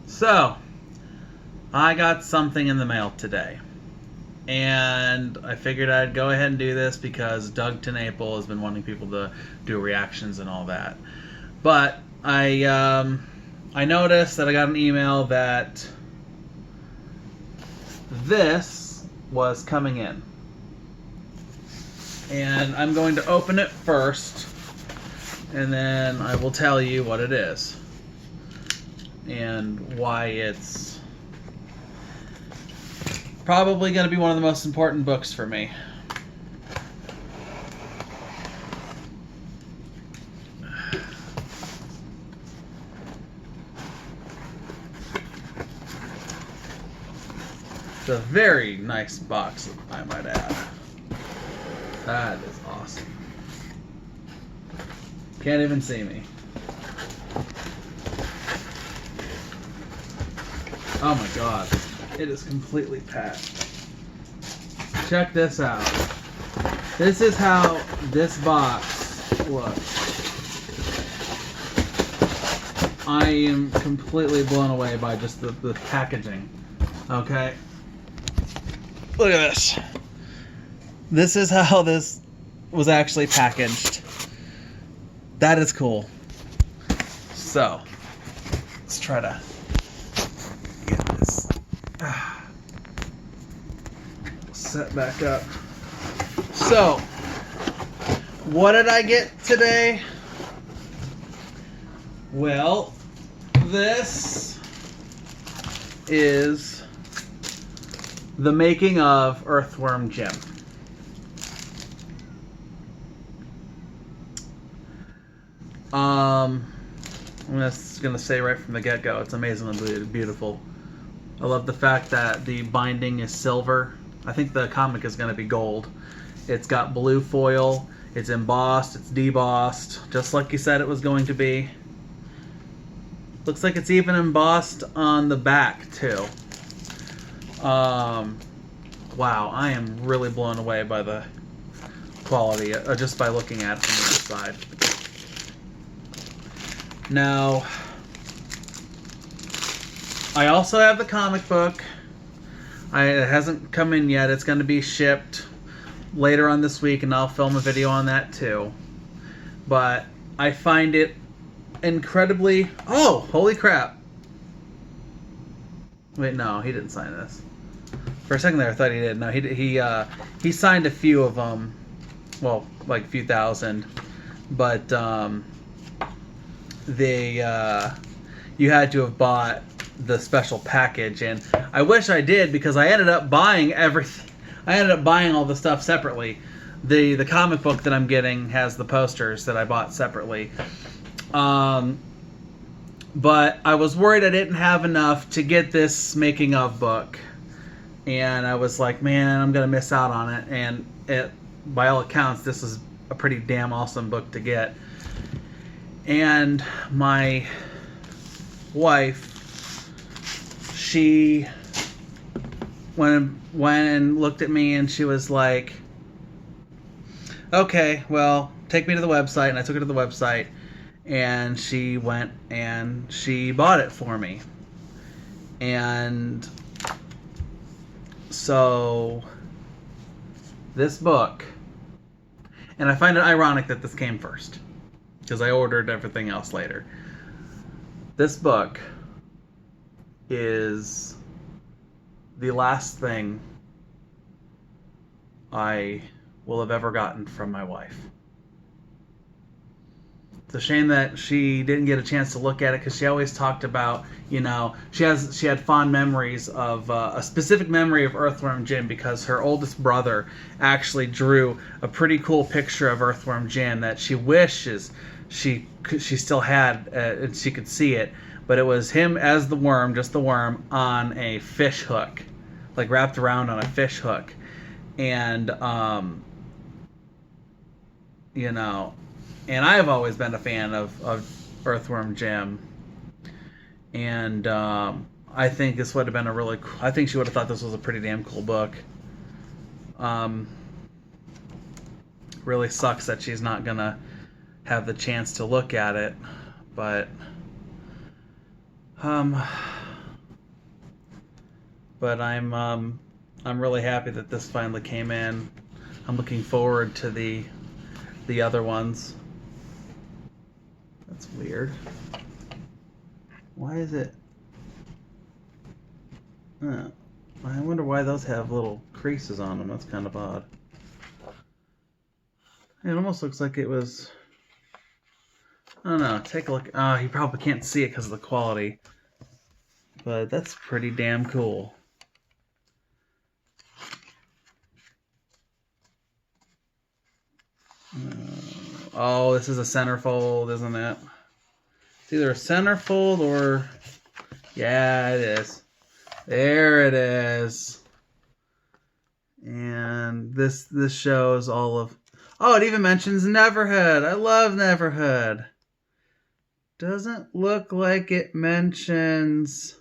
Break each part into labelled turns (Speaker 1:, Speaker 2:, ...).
Speaker 1: So, I got something in the mail today. And I figured I'd go ahead and do this because Doug TenNapel has been wanting people to do reactions and all that. But I noticed that I got an email that this was coming in. And I'm going to open it first, and then I will tell you what it is and why it's probably going to be one of the most important books for me. It's a very nice box, I might add. That is awesome. Can't even see me. Oh my god. It is completely packed. Check this out. This is how this box looks. I am completely blown away by just the packaging. Okay? Look at this. This is how this was actually packaged. That is cool. So, let's try to get this set back up. So, what did I get today? Well, this is the making of Earthworm Jim. I'm just gonna say right from the get-go, it's amazingly beautiful. I love the fact that the binding is silver. I think the comic is gonna be gold. It's got blue foil, it's embossed, it's debossed, just like you said it was going to be. Looks like it's even embossed on the back too. Wow, I am really blown away by the quality, just by looking at it from the inside. Now, I also have the comic book. It hasn't come in yet. It's going to be shipped later on this week, and I'll film a video on that too. But I find it incredibly... Oh, holy crap. Wait, no, he didn't sign this. For a second there, I thought he did. No, he signed a few of them. Well, like a few thousand. But, you had to have bought the special package, and I wish I did because I ended up buying everything. I ended up buying all the stuff separately. The comic book that I'm getting has the posters that I bought separately. But I was worried I didn't have enough to get this making of book, and I was like, man, I'm gonna miss out on it. And by all accounts, this is a pretty damn awesome book to get. And my wife, she went and looked at me, and she was like, okay, well, take me to the website. And I took her to the website, and she went and she bought it for me. And so this book, and I find it ironic that this came first, because I ordered everything else later. This book is the last thing I will have ever gotten from my wife. It's a shame that she didn't get a chance to look at it, because she always talked about, you know, she had fond memories of a specific memory of Earthworm Jim, because her oldest brother actually drew a pretty cool picture of Earthworm Jim that she wishes she still had, and she could see it, but it was him as the worm, just the worm, on a fish hook, like wrapped around on a fish hook. And you know, and I have always been a fan of Earthworm Jim, and I think this would have been I think she would have thought this was a pretty damn cool book. Really sucks that she's not gonna have the chance to look at it, but Um, but I'm really happy that this finally came in. I'm looking forward to the other ones. That's weird. Why is it? I wonder why those have little creases on them. That's kind of odd. It almost looks like it was. I don't know. Take a look. You probably can't see it because of the quality, but that's pretty damn cool. Oh, this is a centerfold, isn't it? It's either a centerfold or... Yeah, it is. There it is. And this shows all of... Oh, it even mentions Neverhead. I love Neverhead. Doesn't look like it mentions...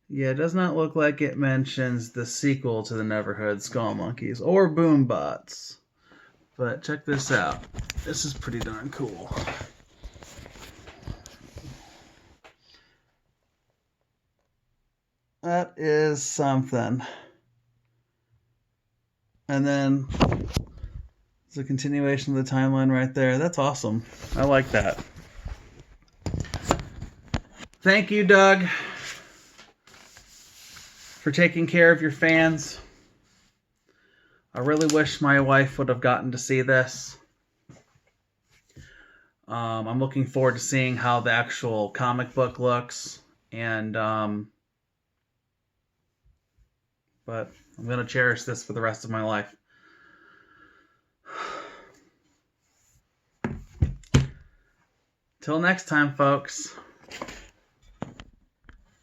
Speaker 1: Yeah, it does not look like it mentions the sequel to the Neverhead, Skull Monkeys, or Boombots. But check this out. This is pretty darn cool. That is something. And then it's a continuation of the timeline right there. That's awesome. I like that. Thank you, Doug, for taking care of your fans. I really wish my wife would have gotten to see this. I'm looking forward to seeing how the actual comic book looks, and but I'm going to cherish this for the rest of my life. Till next time, folks.